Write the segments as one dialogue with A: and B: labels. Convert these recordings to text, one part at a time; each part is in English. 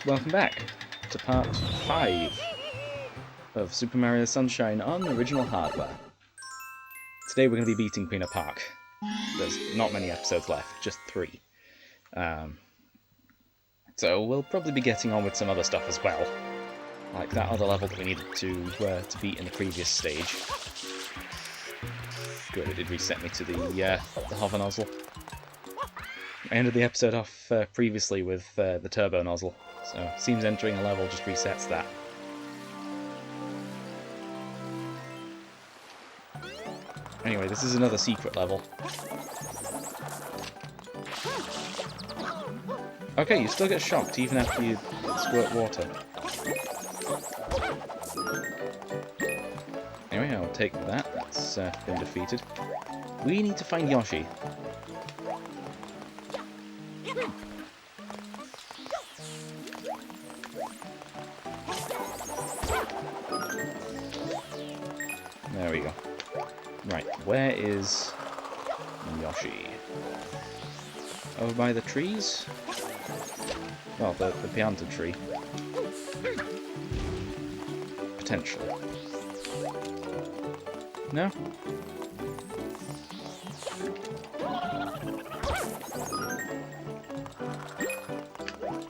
A: Welcome back to part 5 of Super Mario Sunshine on original hardware. Today we're going to be beating Pinna Park. There's not many episodes left, just 3. So we'll probably be getting on with some other stuff as well. Like that other level that we needed to beat in the previous stage. Good, it did reset me to the hover nozzle. I ended the episode off previously with the turbo nozzle, so it seems entering a level just resets that. Anyway, this is another secret level. Okay, you still get shocked even after you squirt water. Anyway, I'll take that. That's been defeated. We need to find Yoshi. There we go. Right, where is Yoshi? Over by the trees? Well, the pianta tree. Potentially. No?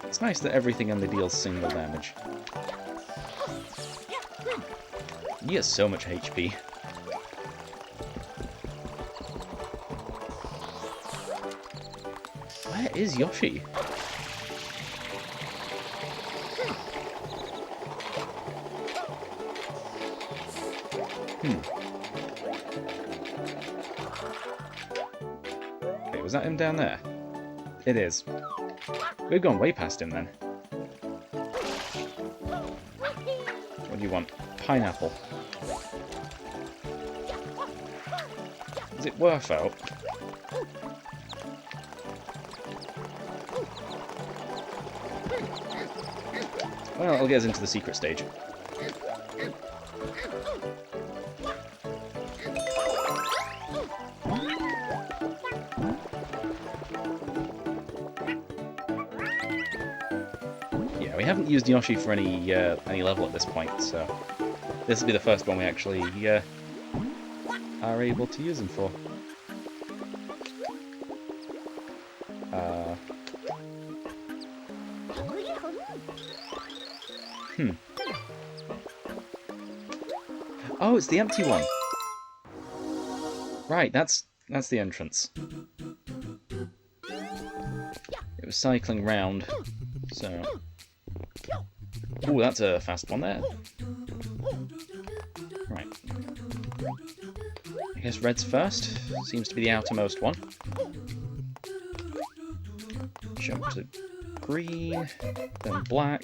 A: It's nice that everything only deals single damage. He has so much HP. Where is Yoshi? Okay, was that him down there? It is. We've gone way past him then. What do you want? Pineapple. Is it worth out? Well, it'll get us into the secret stage. Yeah, we haven't used Yoshi for any level at this point, so this will be the first one we actually are able to use him for. Oh, it's the empty one. Right, that's the entrance. It was cycling round, so... Ooh, that's a fast one there. Right. I guess red's first. Seems to be the outermost one. Jump to green, then black,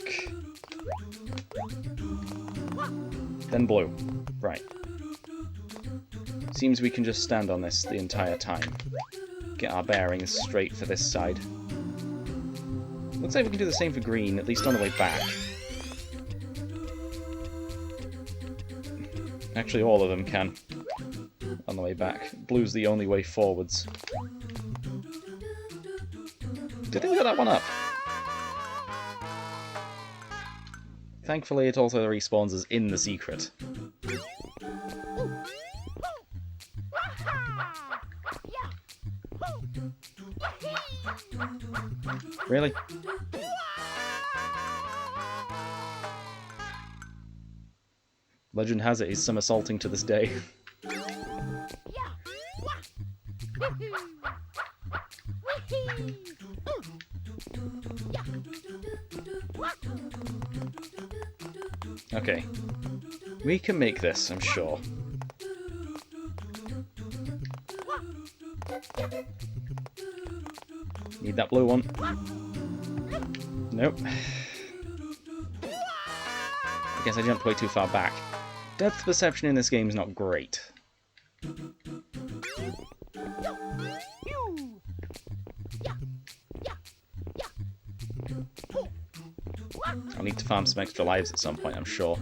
A: then blue. Right. Seems we can just stand on this the entire time. Get our bearings straight for this side. Looks like we can do the same for green, at least on the way back. Actually, all of them can. On the way back. Blue's the only way forwards. Did we get that one up? Thankfully, it also respawns us in the secret. Really? Legend has it he's somersaulting to this day. Okay. We can make this, I'm sure. Need that blue one. Nope. I guess I jumped way too far back. Depth perception in this game is not great. I'll need to farm some extra lives at some point, I'm sure.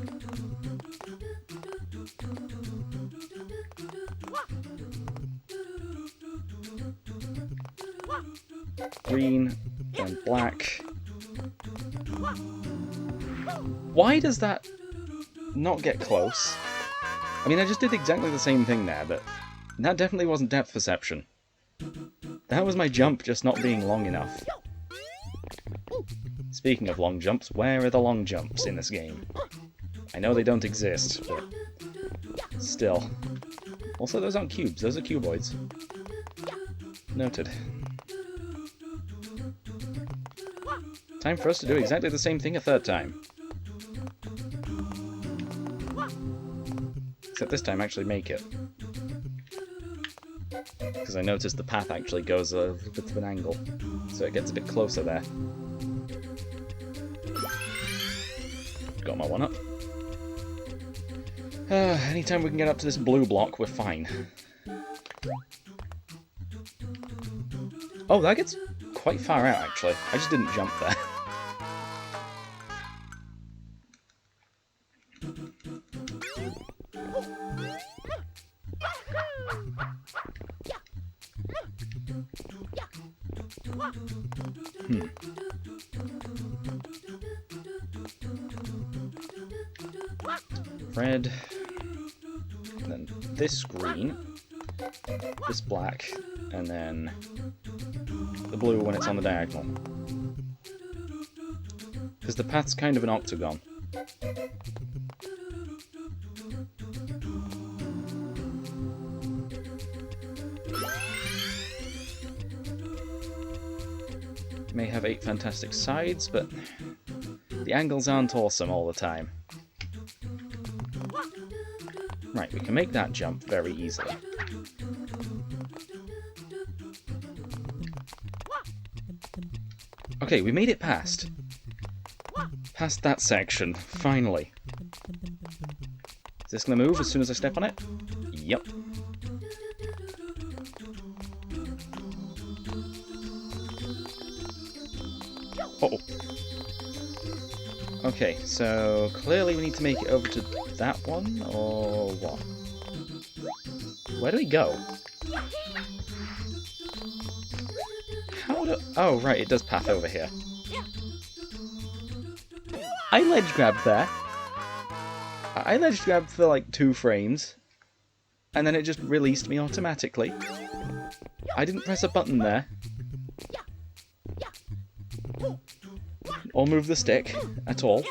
A: green, then black, Why does that not get close? I mean, I just did exactly the same thing there, but that definitely wasn't depth perception. That was my jump just not being long enough. Speaking of long jumps, where are the long jumps in this game? I know they don't exist, but still. Also, those aren't cubes, those are cuboids. Noted. Time for us to do exactly the same thing a third time. Except this time actually make it. Because I noticed the path actually goes a little bit of an angle, so it gets a bit closer there. Got my one up. Anytime we can get up to this blue block, we're fine. Oh, that gets quite far out, actually. I just didn't jump there. Red, and then this green, this black, and then the blue when it's on the diagonal. Because the path's kind of an octagon. May have 8 fantastic sides, but the angles aren't awesome all the time. Right, we can make that jump very easily. Okay, we made it past. Past that section, finally. Is this going to move as soon as I step on it? Yep. Uh-oh. Okay, so clearly we need to make it over to that one, or what? Where do we go? How do... Oh, right, it does path over here. I ledge grabbed there. I ledge grabbed for like 2 frames, and then it just released me automatically. I didn't press a button there. Or move the stick at all.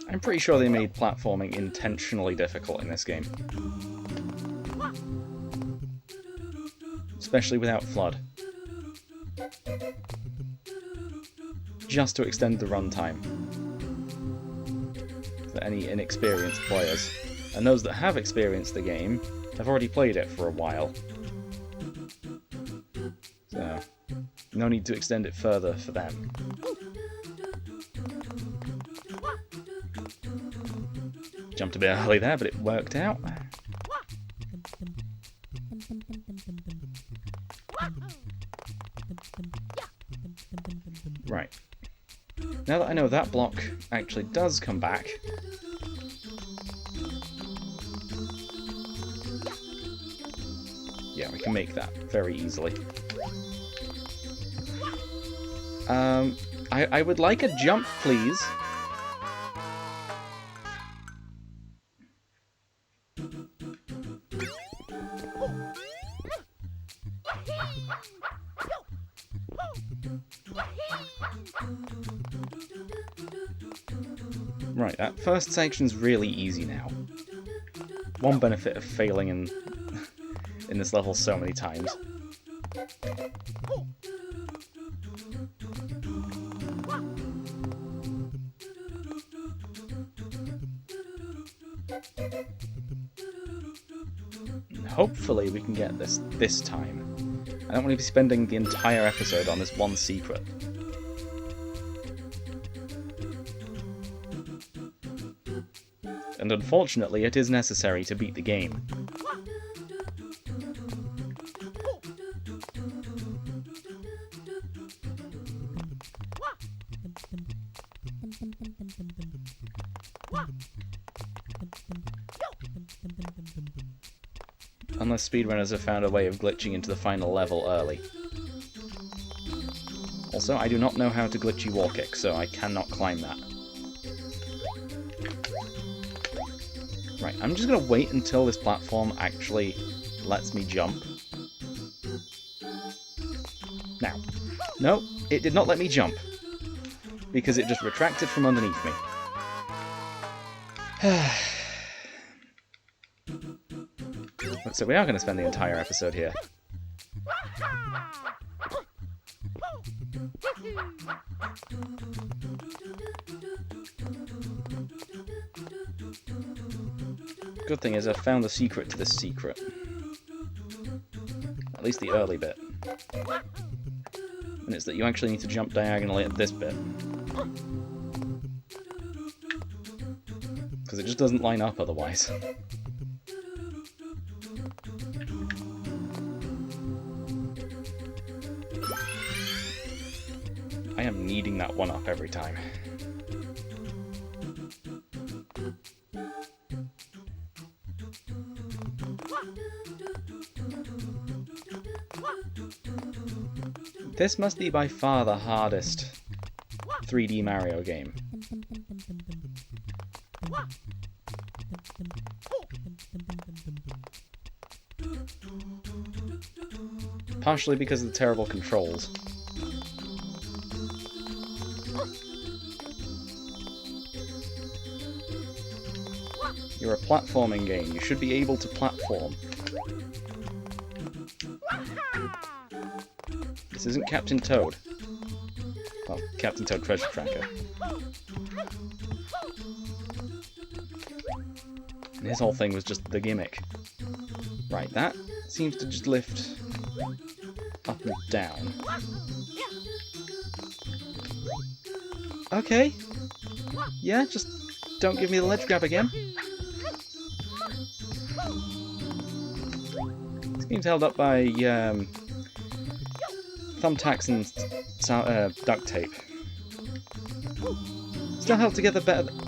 A: I'm pretty sure they made platforming intentionally difficult in this game. Especially without F.L.U.D. Just to extend the runtime for any inexperienced players. And those that have experienced the game have already played it for a while. So, no need to extend it further for them. Jumped a bit early there, but it worked out. Right. Now that I know that block actually does come back, yeah, we can make that very easily. I would like a jump, please. Right, that first section's really easy now. One benefit of failing in this level so many times. Hopefully we can get this time. I don't want to be spending the entire episode on this one secret. And unfortunately, it is necessary to beat the game. Unless speedrunners have found a way of glitching into the final level early. Also, I do not know how to glitchy wall kick, so I cannot climb that. Right, I'm just gonna wait until this platform actually lets me jump. Now. No, it did not let me jump. Because it just retracted from underneath me. So we are going to spend the entire episode here. Good thing is I've found the secret to this secret. At least the early bit. And it's that you actually need to jump diagonally at this bit. Because it just doesn't line up otherwise. I am needing that one up every time. This must be by far the hardest 3D Mario game. Partially because of the terrible controls. You're a platforming game. You should be able to platform. This isn't Captain Toad. Well, Captain Toad Treasure Tracker. And his whole thing was just the gimmick. Right, that seems to just lift up and down. Okay. Yeah, just don't give me the ledge grab again. This game's held up by thumbtacks and duct tape. Still held together better than...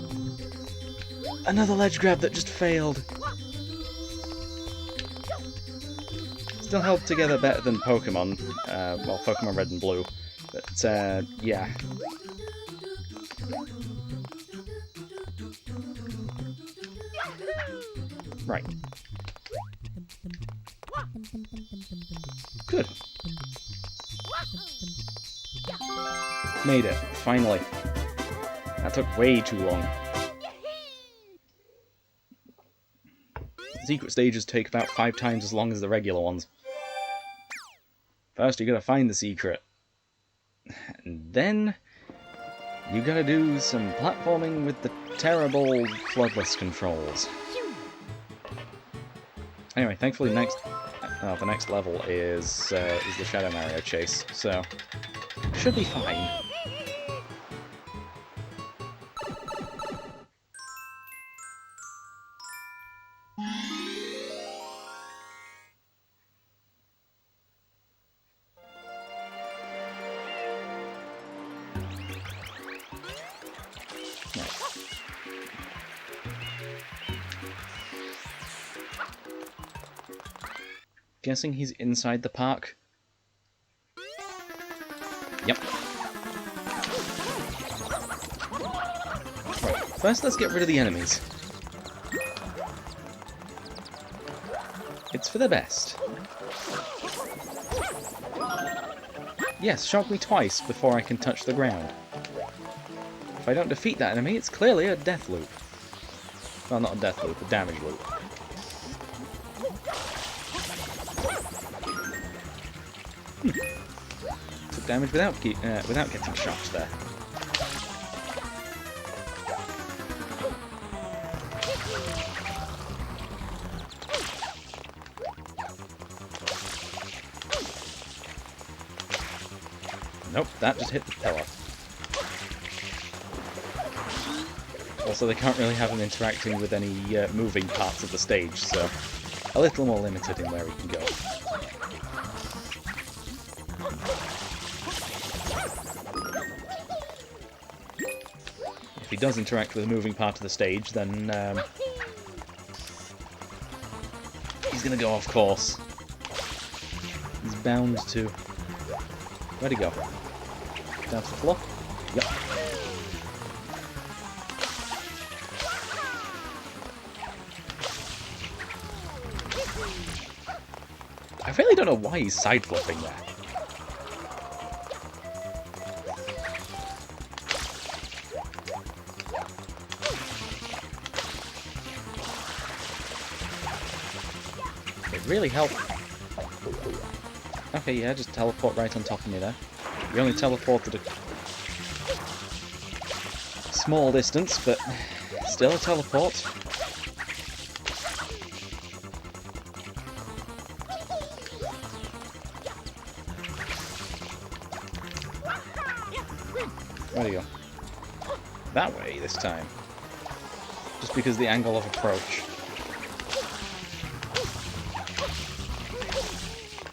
A: Another ledge grab that just failed. Still held together better than Pokémon. Well, Pokémon Red and Blue. But, yeah. Right. Good. Made it, finally. That took way too long. Secret stages take about 5 times as long as the regular ones. First you gotta find the secret. And then you gotta do some platforming with the terrible floodless controls. Anyway, thankfully the next level is the Shadow Mario chase, so should be fine. Guessing he's inside the park? Yep. Right, first let's get rid of the enemies. It's for the best. Yes, shock me twice before I can touch the ground. If I don't defeat that enemy, it's clearly a death loop. Well, not a death loop, a damage loop. Took damage without getting shocked there. Nope, that just hit the pillar. Also, they can't really have him interacting with any moving parts of the stage, so a little more limited in where he can go. If he does interact with a moving part of the stage, then He's gonna go off course. He's bound to. Where'd he go? Down to the floor? Yep. I really don't know why he's side flipping there. It really helped. Okay, yeah, just teleport right on top of me there. You only teleported a small distance, but still a teleport. Where'd he go? That way this time. Just because the angle of approach.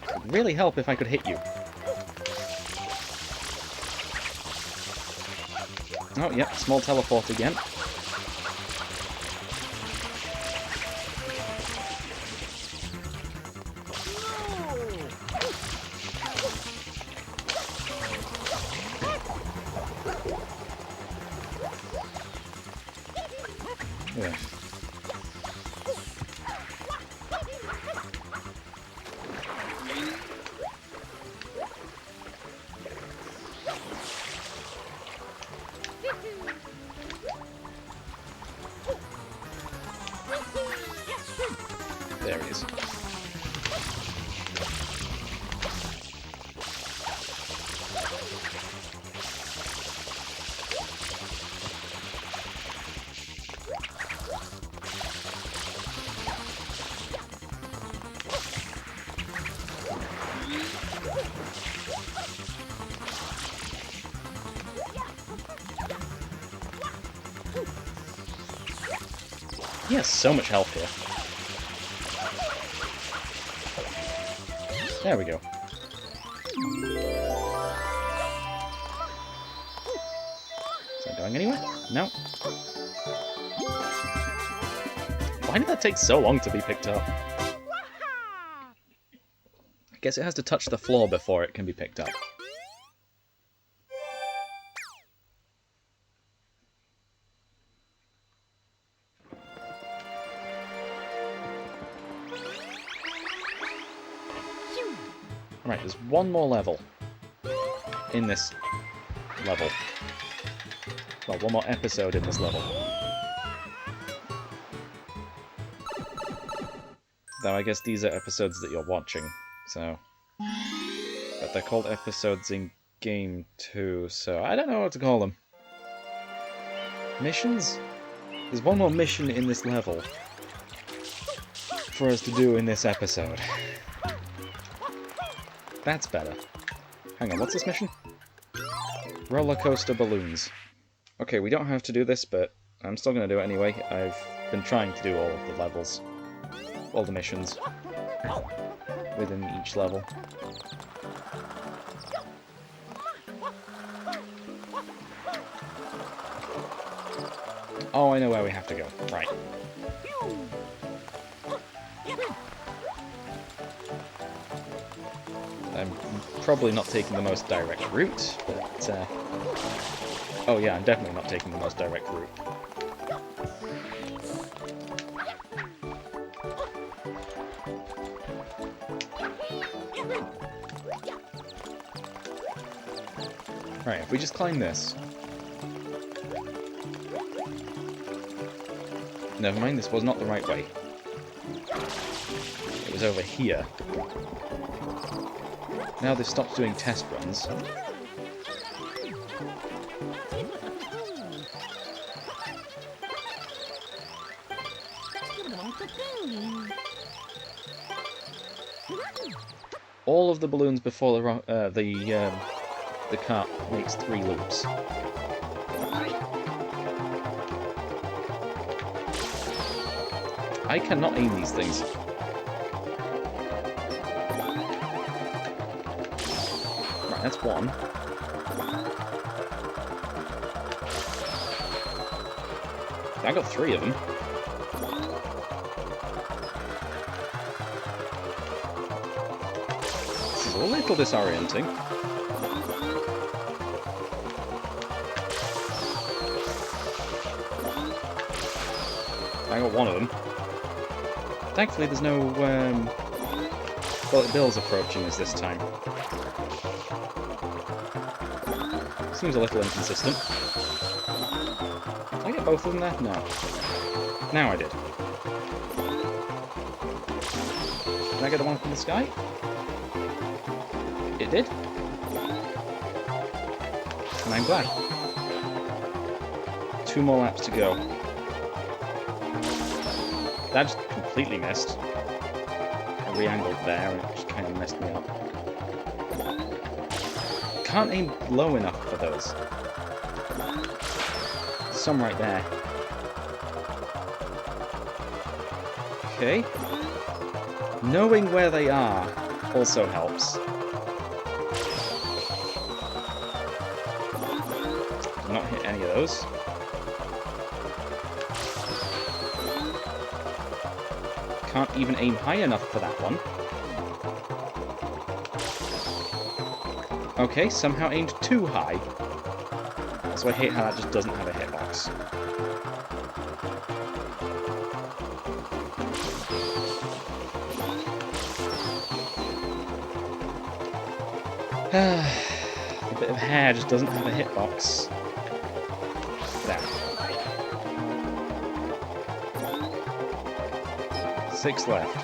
A: It would really help if I could hit you. Oh, yep, small teleport again. Yeah. There he is. He has so much health here. There we go. Is that going anywhere? No. Why did that take so long to be picked up? I guess it has to touch the floor before it can be picked up. Alright, there's one more level in this level. Well, one more episode in this level. Though I guess these are episodes that you're watching, so... But they're called episodes in game 2, so I don't know what to call them. Missions? There's one more mission in this level for us to do in this episode. That's better. Hang on, what's this mission? Roller coaster balloons. Okay, we don't have to do this, but I'm still going to do it anyway. I've been trying to do all of the levels. All the missions. Within each level. Oh, I know where we have to go. Right. I'm probably not taking the most direct route, but... Oh yeah, I'm definitely not taking the most direct route. Right, if we just climb this... Never mind, this was not the right way. It was over here. Now they've stopped doing test runs. All of the balloons before the cart makes 3 loops. I cannot aim these things. Right, that's one. I got 3 of them. a little disorienting. I got one of them. Thankfully there's no bullet bills approaching us this time. Seems a little inconsistent. Did I get both of them there? No. Now I did. Did I get the one from the sky? It did. And I'm glad. 2 more laps to go. That just completely missed. I re-angled there and it just kind of messed me up. Can't aim low enough for those. Some right there. Okay. Knowing where they are also helps. Did not hit any of those. Can't even aim high enough for that one. Okay, somehow aimed too high. So I hate how that just doesn't have a hitbox. A bit of hair just doesn't have a hitbox. There. 6 left.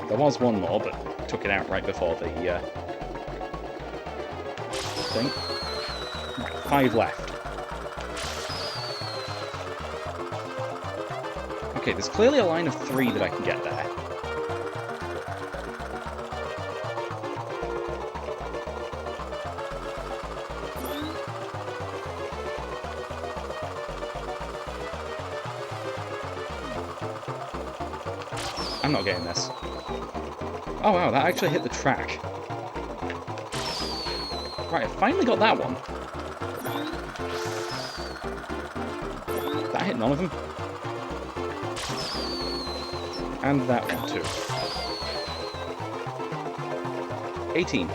A: There was one more, but took it out right before the thing. Right, 5 left. Okay, there's clearly a line of 3 that I can get there. I'm not getting this. Oh wow, that actually hit the track. Right, I finally got that one. That hit none of them. And that one too. 18.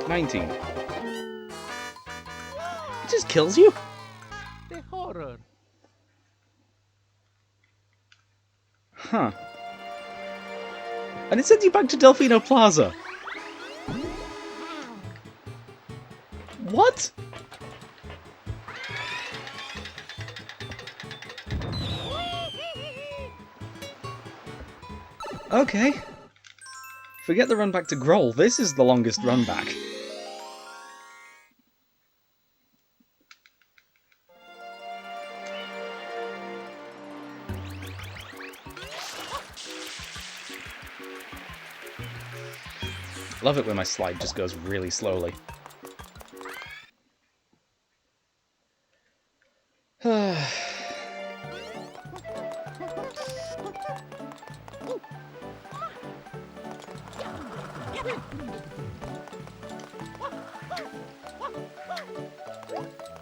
A: $19. It just kills you?
B: The horror.
A: Huh. And it sends you back to Delfino Plaza. What? Okay. Forget the run back to Groll. This is the longest run back. Love it when my slide just goes really slowly.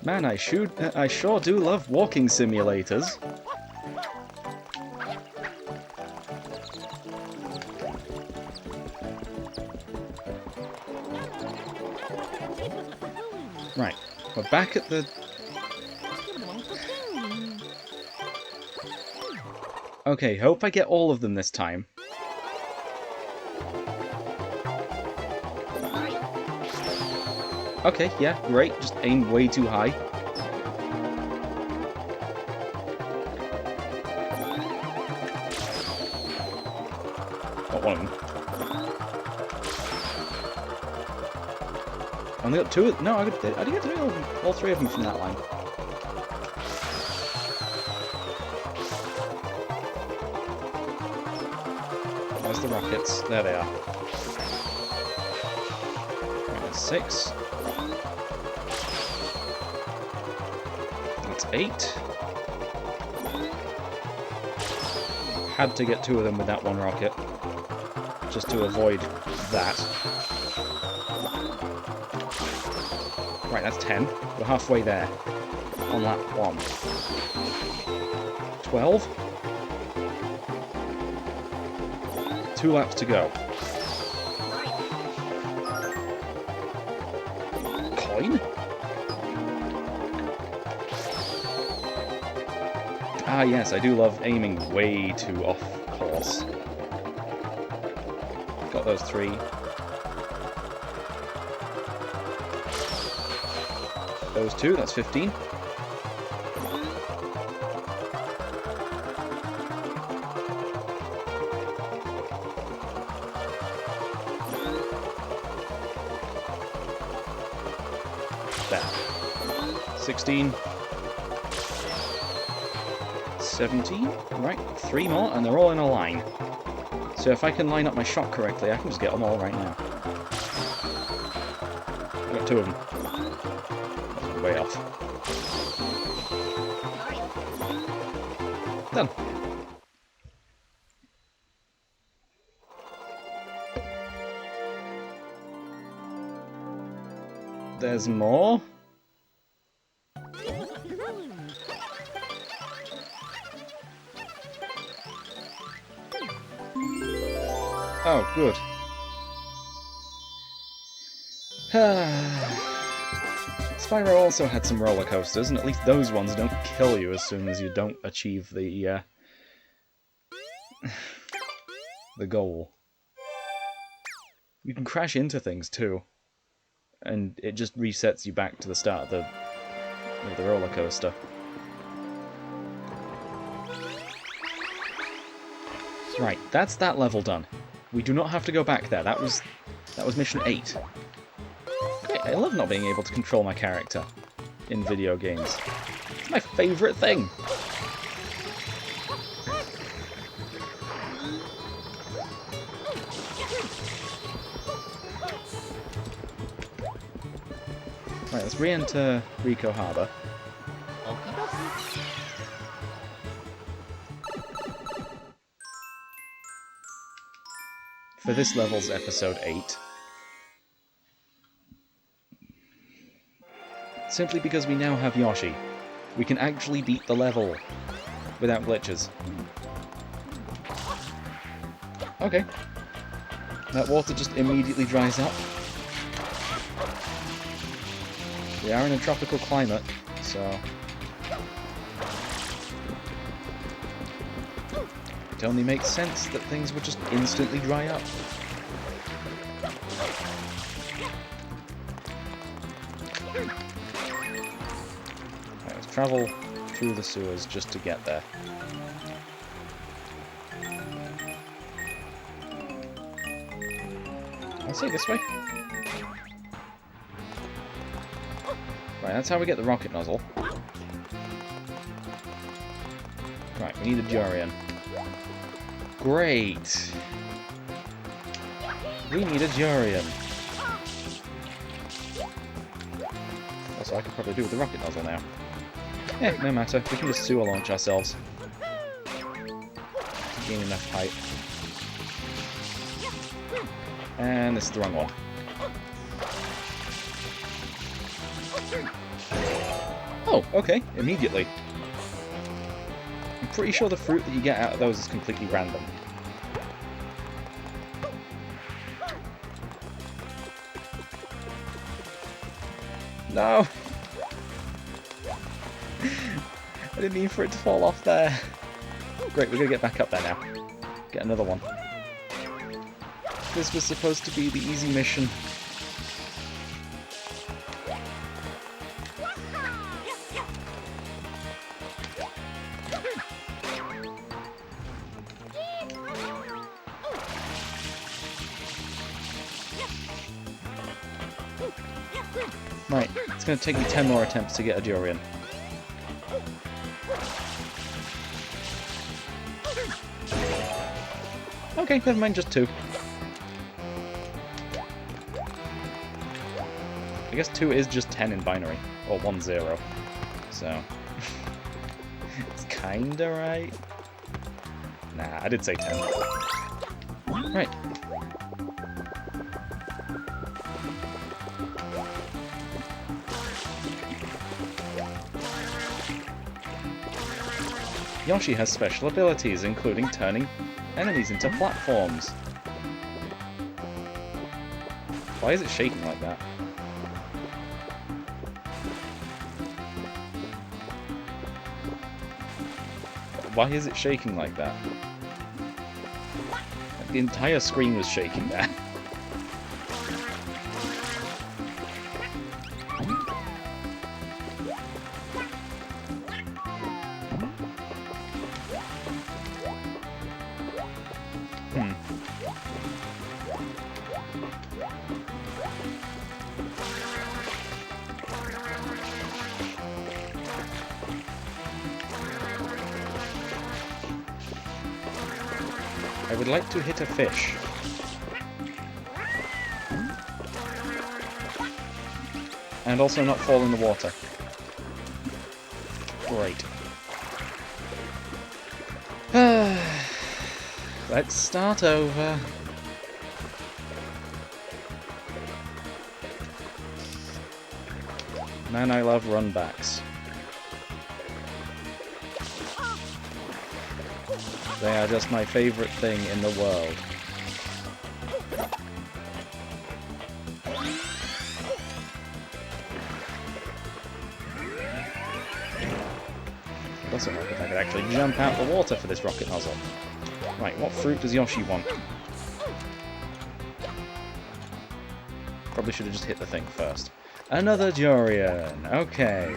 A: Man, I sure do love walking simulators. Right, we're back at the... Okay, hope I get all of them this time. Okay, yeah, great, just aim way too high. Got one of them. Only got 2 of them. No, I did get 3 of them. All 3 of them from that line. There's the rockets. There they are. Right, that's 6. That's 8. Had to get 2 of them with that one rocket. Just to avoid that. Right, that's 10. We're halfway there. On lap 1. 12. 2 laps to go. Coin? Ah yes, I do love aiming way too off course. Got those 3. Those 2, that's 15. There. 16. 17. Right, 3 more, and they're all in a line. So if I can line up my shot correctly, I can just get them all right now. I got 2 of them. That's way off. Done. There's more. Oh, good. Spyro also had some roller coasters, and at least those ones don't kill you as soon as you don't achieve the the goal. You can crash into things too, and it just resets you back to the start of the roller coaster. Right, that's that level done. We do not have to go back there. That was mission 8. Great, I love not being able to control my character in video games. It's my favourite thing. Right, let's re-enter Ricco Harbour. For this level's episode 8. Simply because we now have Yoshi, we can actually beat the level without glitches. Okay. That water just immediately dries up. We are in a tropical climate, so it only makes sense that things would just instantly dry up. Right, let's travel through the sewers just to get there. I'll say this way. Right, that's how we get the rocket nozzle. Right, we need a durian. Great! We need a durian. Also, I could probably do with the rocket nozzle now. Eh, no matter. We can just sewer launch ourselves. Gain enough height. And this is the wrong one. Oh, okay. Immediately. I'm pretty sure the fruit that you get out of those is completely random. No! I didn't mean for it to fall off there. Great, we're gonna get back up there now. Get another one. This was supposed to be the easy mission. Right, it's going to take me 10 more attempts to get a durian. Okay, never mind, just 2. I guess 2 is just 10 in binary, or 1-0, so it's kinda right. Nah, I did say 10. Right. Yoshi has special abilities, including turning enemies into platforms. Why is it shaking like that? Why is it shaking like that? The entire screen was shaking there. I would like to hit a fish. And also not fall in the water. Great. Let's start over. Man, I love runbacks. They are just my favourite thing in the world. Doesn't look like I could actually jump out the water for this rocket nozzle. Right, what fruit does Yoshi want? Probably should have just hit the thing first. Another durian! Okay.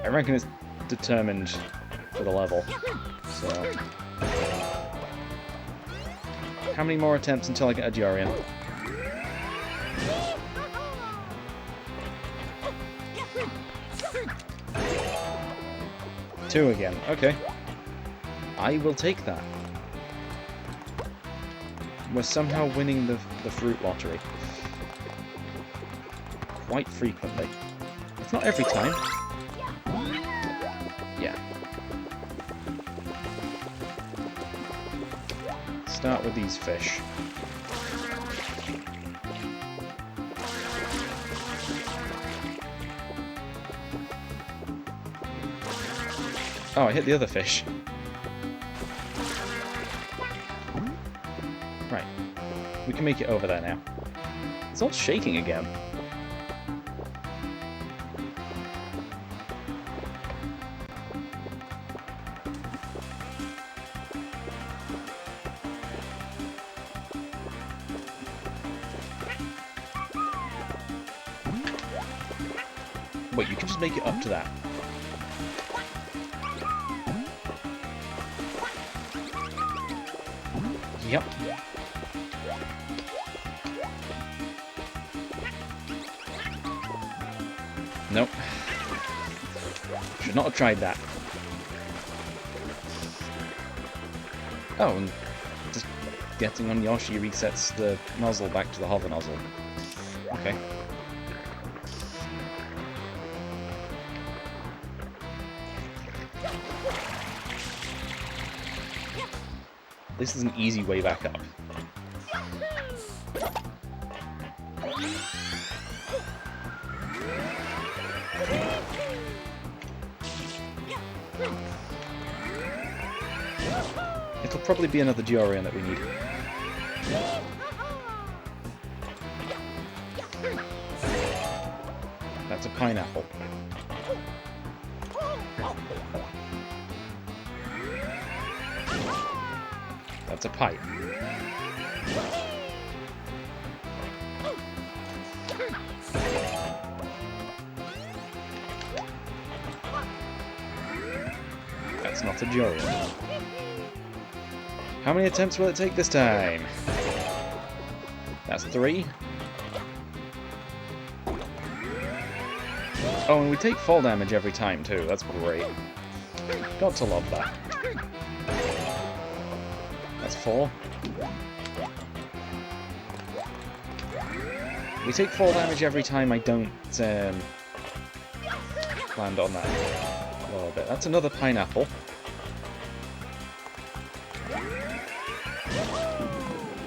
A: I reckon it's determined for the level. So, how many more attempts until I get a durian? Two again. Okay. I will take that. We're somehow winning the fruit lottery. Quite frequently. It's not every time. Yeah. Start with these fish. Oh, I hit the other fish. Right. We can make it over there now. It's all shaking again. Wait, you can just make it up to that. Yep. Nope. Should not have tried that. Oh, and just getting on Yoshi resets the nozzle back to the hover nozzle. Okay. This is an easy way back up. It'll probably be another durian that we need. That's a pineapple. That's a pipe. That's not a durian. How many attempts will it take this time? That's 3. Oh, and we take fall damage every time too. That's great. Got to love that. That's 4. We take fall damage every time I don't land on that a little bit. That's another pineapple.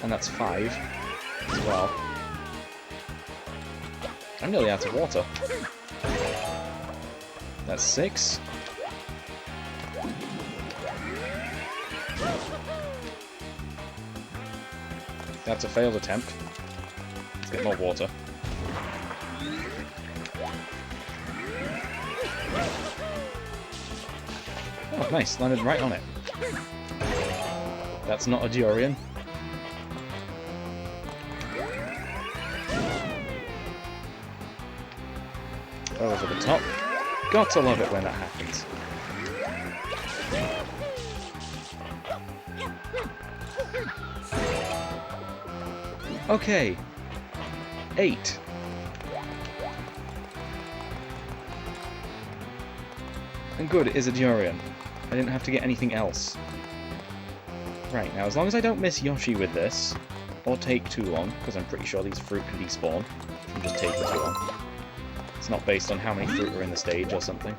A: And that's 5 as well. I'm nearly out of water. That's 6. That's a failed attempt. Let's get more water. Oh, nice. Landed right on it. That's not a Durian. Over the top. Got to love it when that happens. Okay. 8. And good, it is a Durian. I didn't have to get anything else. Right, now as long as I don't miss Yoshi with this, or take too long, because I'm pretty sure these fruit can despawn from just taking too long. It's not based on how many fruit are in the stage or something.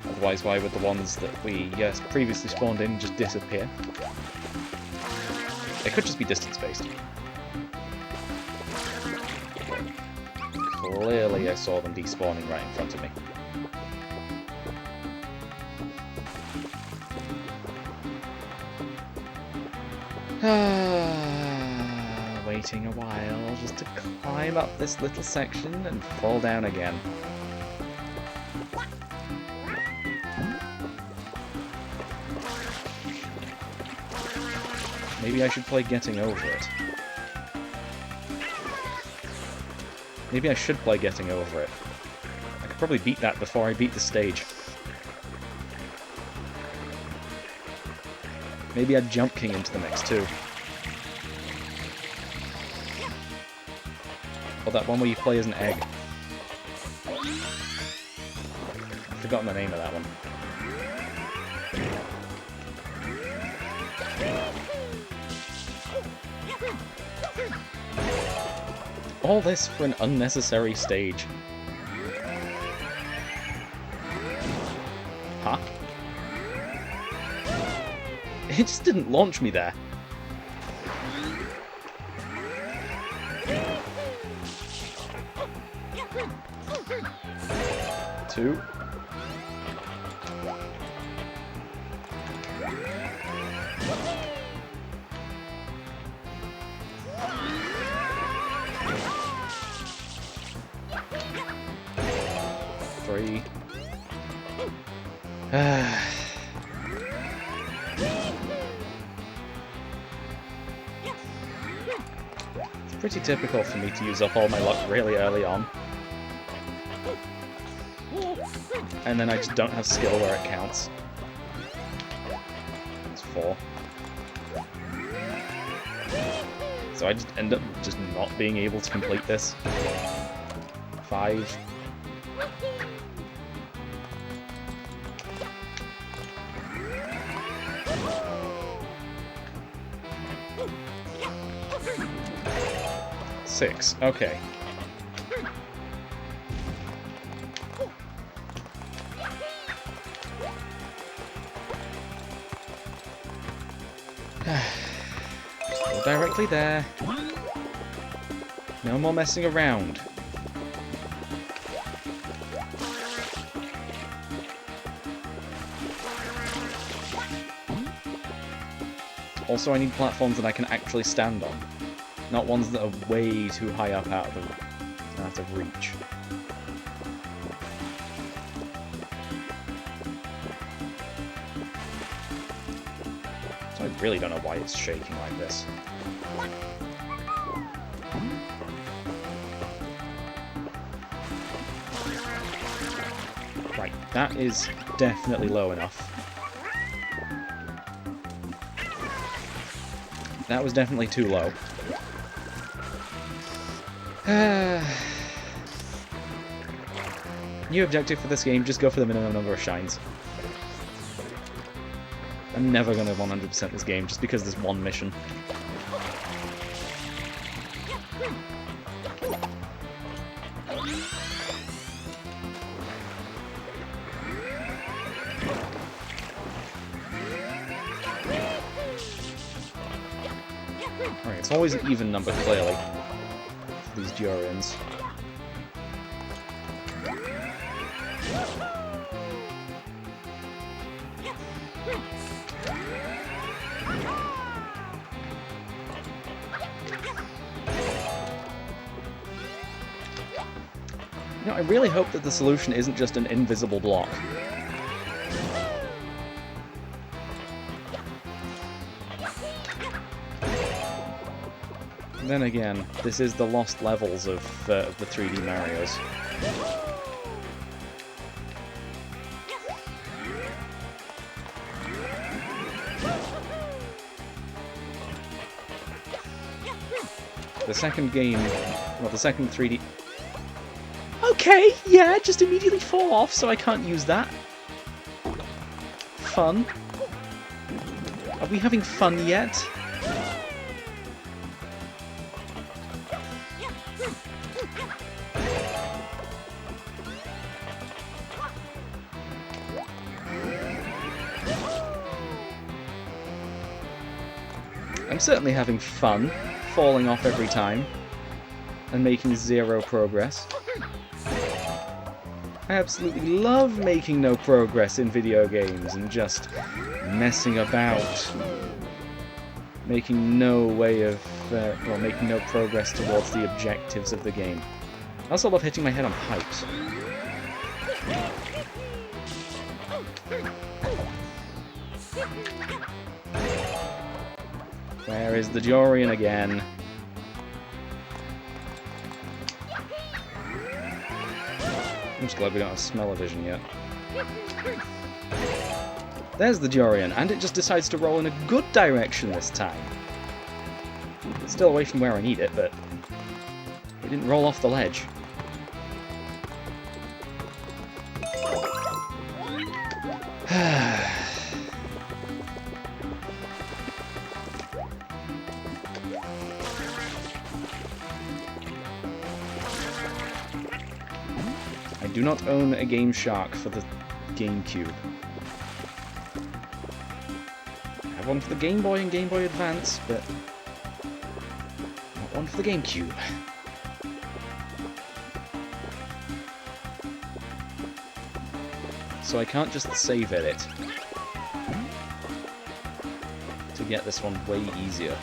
A: Otherwise, why would the ones that we previously spawned in just disappear? It could just be distance-based. Clearly I saw them despawning right in front of me. Waiting a while just to climb up this little section and fall down again. Maybe I should play getting over it. Maybe I should play getting over it. I could probably beat that before I beat the stage. Maybe I'd jump king into the mix too. Or that one where you play as an egg. I've forgotten the name of that one. All this for an unnecessary stage. Huh? It just didn't launch me there. Two. Three. It's pretty typical for me to use up all my luck really early on. And then I just don't have skill where it counts. It's 4. So I just end up just not being able to complete this. 5. Six. Okay. Go directly there. No more messing around. Also, I need platforms that I can actually stand on. Not ones that are way too high up out of reach. So I really don't know why it's shaking like this. Right, that is definitely low enough. That was definitely too low. New objective for this game, just go for the minimum number of shines. I'm never going to 100% this game just because there's one mission. Alright, it's always an even number, clearly. These Durians. You know, I really hope that the solution isn't just an invisible block. Then again, this is the lost levels of the 3D Marios. The second game, well, the second 3D... Okay, yeah, just immediately fall off, so I can't use that. Fun. Are we having fun yet? I'm certainly having fun, falling off every time, and making zero progress. I absolutely love making no progress in video games and just messing about, making no way of, well, making no progress towards the objectives of the game. I also love hitting my head on pipes. Where is the Jorian again? I'm just glad we don't have smell-o-vision yet. There's the Jorian, and it just decides to roll in a good direction this time. It's still away from where I need it, but it didn't roll off the ledge. I do not own a Game Shark for the GameCube. I have one for the Game Boy and Game Boy Advance, but not one for the GameCube. So I can't just save edit to get this one way easier.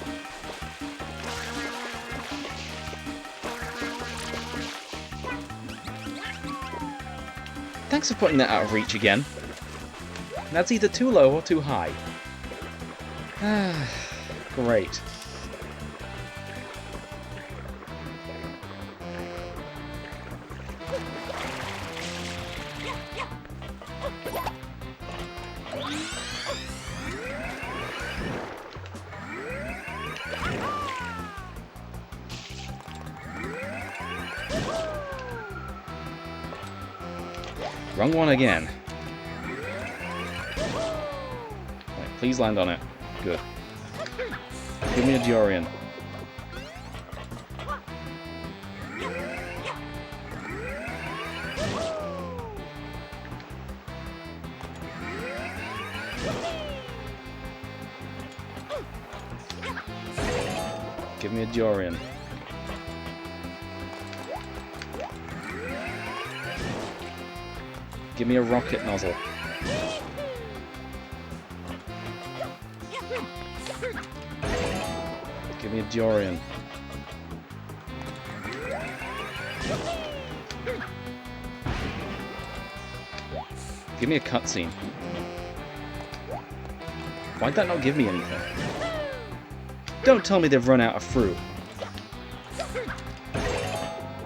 A: Thanks for putting that out of reach again. That's either too low or too high. Great. Wrong one again. Right, please land on it. Good. Give me a Jorian. Give me a Jorian. Give me a rocket nozzle. Give me a Jorian. Give me a cutscene. Why'd that not give me anything? Don't tell me they've run out of fruit.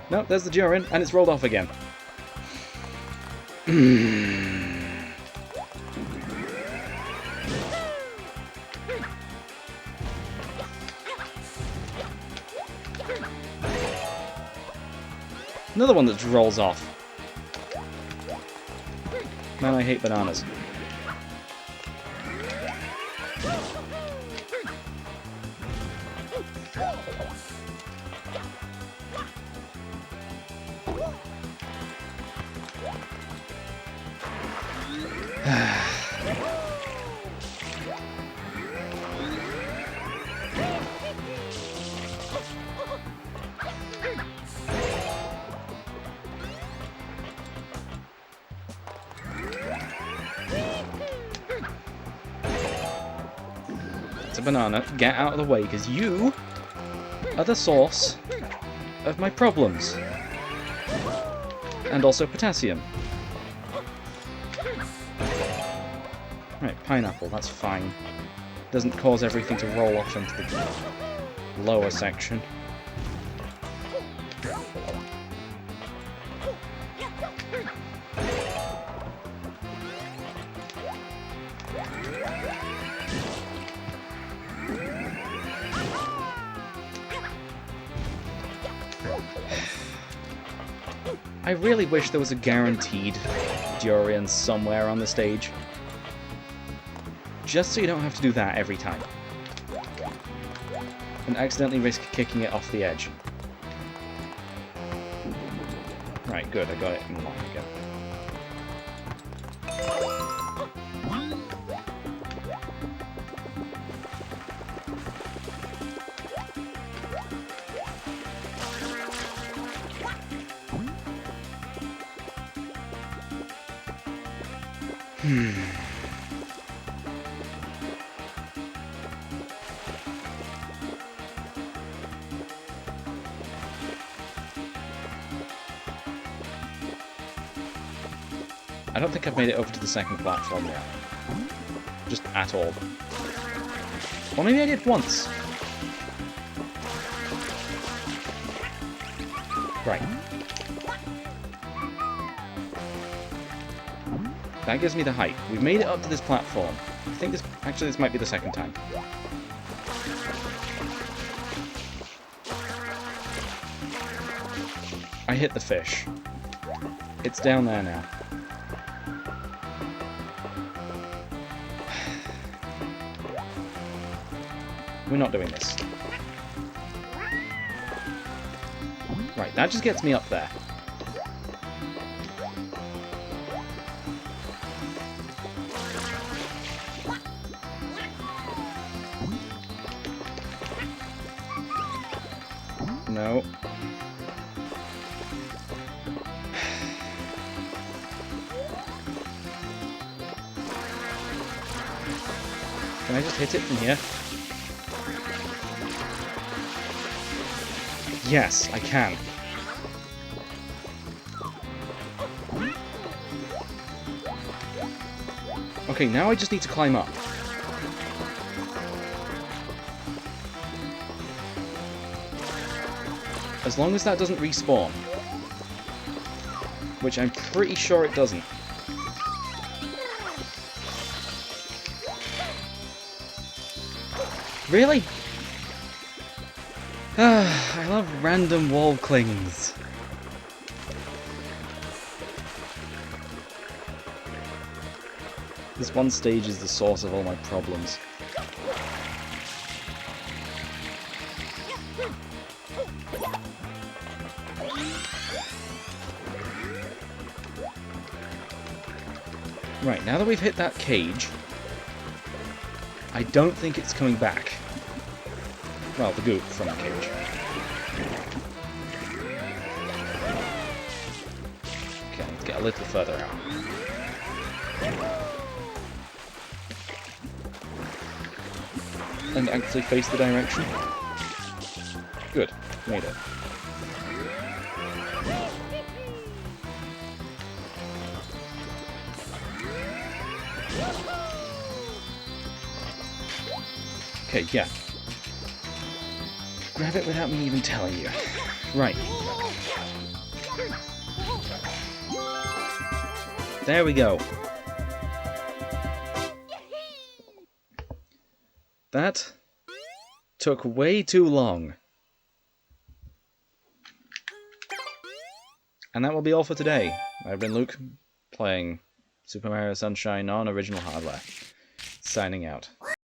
A: Nope, there's the Jorian, and it's rolled off again. Another one that just rolls off. Man, I hate bananas. It's a banana. Get out of the way, because you are the source of my problems. and also potassium. Right, pineapple, that's fine. Doesn't cause everything to roll off into the lower section. I really wish there was a guaranteed durian somewhere on the stage. Just so you don't have to do that every time. And accidentally risk kicking it off the edge. Right, good, I got it in line again. I don't think I've made it over to the second platform yet. Just at all. Or maybe I did once. Right. That gives me the height. We've made it up to this platform. I think this... Actually, this might be the second time. I hit the fish. It's down there now. We're not doing this. Right, that just gets me up there. No. Can I just hit it from here? Yes, I can. Okay, now I just need to climb up. As long as that doesn't respawn. Which I'm pretty sure it doesn't. Really? I love random wall clings. This one stage is the source of all my problems. Right, now that we've hit that cage, I don't think it's coming back. Well, the goop from the cage. Okay, let's get a little further out. And actually face the direction. Good, made it. Okay, yeah. Grab it without me even telling you. Right. There we go. That took way too long. And that will be all for today. I've been Luke, playing Super Mario Sunshine on original hardware. Signing out.